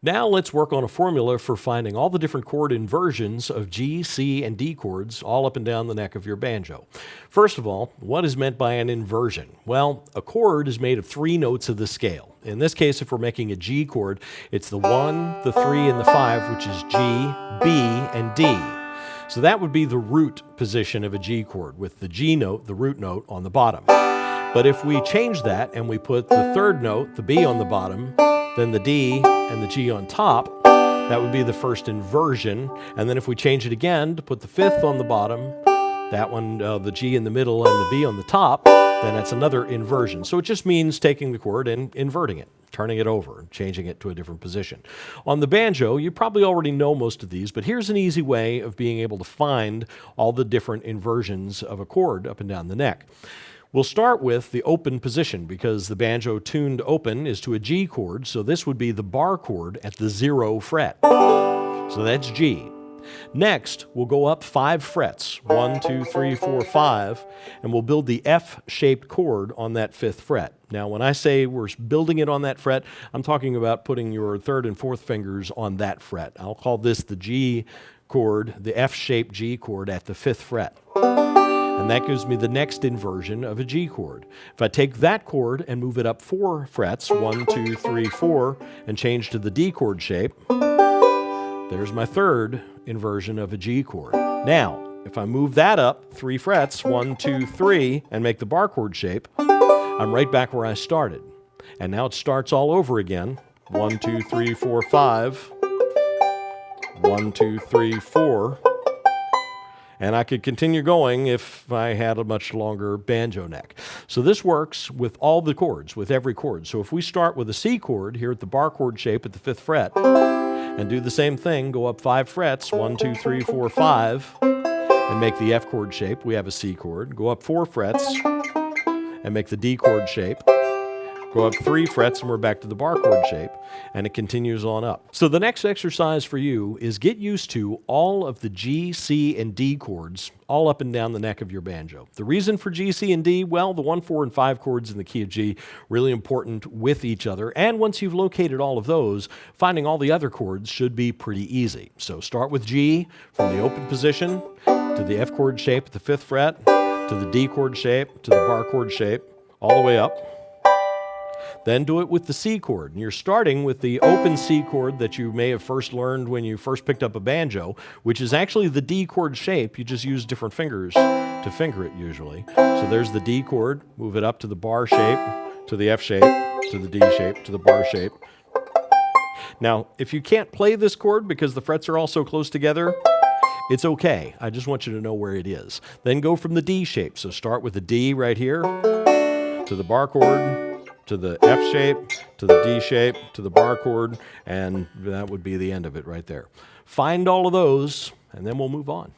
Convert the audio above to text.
Now let's work on a formula for finding all the different chord inversions of G, C, and D chords all up and down the neck of your banjo. First of all, what is meant by an inversion? Well, a chord is made of 3 notes of the scale. In this case, if we're making a G chord, it's the 1, the 3, and the 5, which is G, B, and D. So that would be the root position of a G chord, with the G note, the root note, on the bottom. But if we change that and we put the 3rd note, the B, on the bottom, then the D and the G on top, that would be the first inversion. And then if we change it again to put the 5th on the bottom, that one, the G in the middle and the B on the top, then that's another inversion. So it just means taking the chord and inverting it, turning it over, and changing it to a different position. On the banjo, you probably already know most of these, but here's an easy way of being able to find all the different inversions of a chord up and down the neck. We'll start with the open position because the banjo tuned open is to a G chord, so this would be the bar chord at the 0th fret. So that's G. Next, we'll go up 5 frets, 1, 2, 3, 4, 5, and we'll build the F-shaped chord on that 5th fret. Now, when I say we're building it on that fret, I'm talking about putting your 3rd and 4th fingers on that fret. I'll call this the G chord, the F-shaped G chord at the 5th fret. And that gives me the next inversion of a G chord. If I take that chord and move it up 4 frets, 1, 2, 3, 4, and change to the D chord shape, there's my 3rd inversion of a G chord. Now, if I move that up 3 frets, 1, 2, 3, and make the bar chord shape, I'm right back where I started. And now it starts all over again. 1, 2, 3, 4, 5. 1, 2, 3, 4. And I could continue going if I had a much longer banjo neck. So this works with all the chords, with every chord. So if we start with a C chord here at the bar chord shape at the 5th fret, and do the same thing, go up 5 frets, 1, 2, 3, 4, 5, and make the F chord shape, we have a C chord. Go up 4 frets and make the D chord shape. Go up 3 frets and we're back to the bar chord shape, and it continues on up. So the next exercise for you is get used to all of the G, C, and D chords all up and down the neck of your banjo. The reason for G, C, and D, well, the 1, 4, and 5 chords in the key of G, really important with each other. And once you've located all of those, finding all the other chords should be pretty easy. So start with G from the open position to the F chord shape at the 5th fret, to the D chord shape, to the bar chord shape, all the way up. Then do it with the C chord. And you're starting with the open C chord that you may have first learned when you first picked up a banjo, which is actually the D chord shape. You just use different fingers to finger it usually. So there's the D chord. Move it up to the bar shape, to the F shape, to the D shape, to the bar shape. Now, if you can't play this chord because the frets are all so close together, it's okay. I just want you to know where it is. Then go from the D shape. So start with the D right here, to the bar chord, to the F shape, to the D shape, to the bar chord, and that would be the end of it right there. Find all of those, and then we'll move on.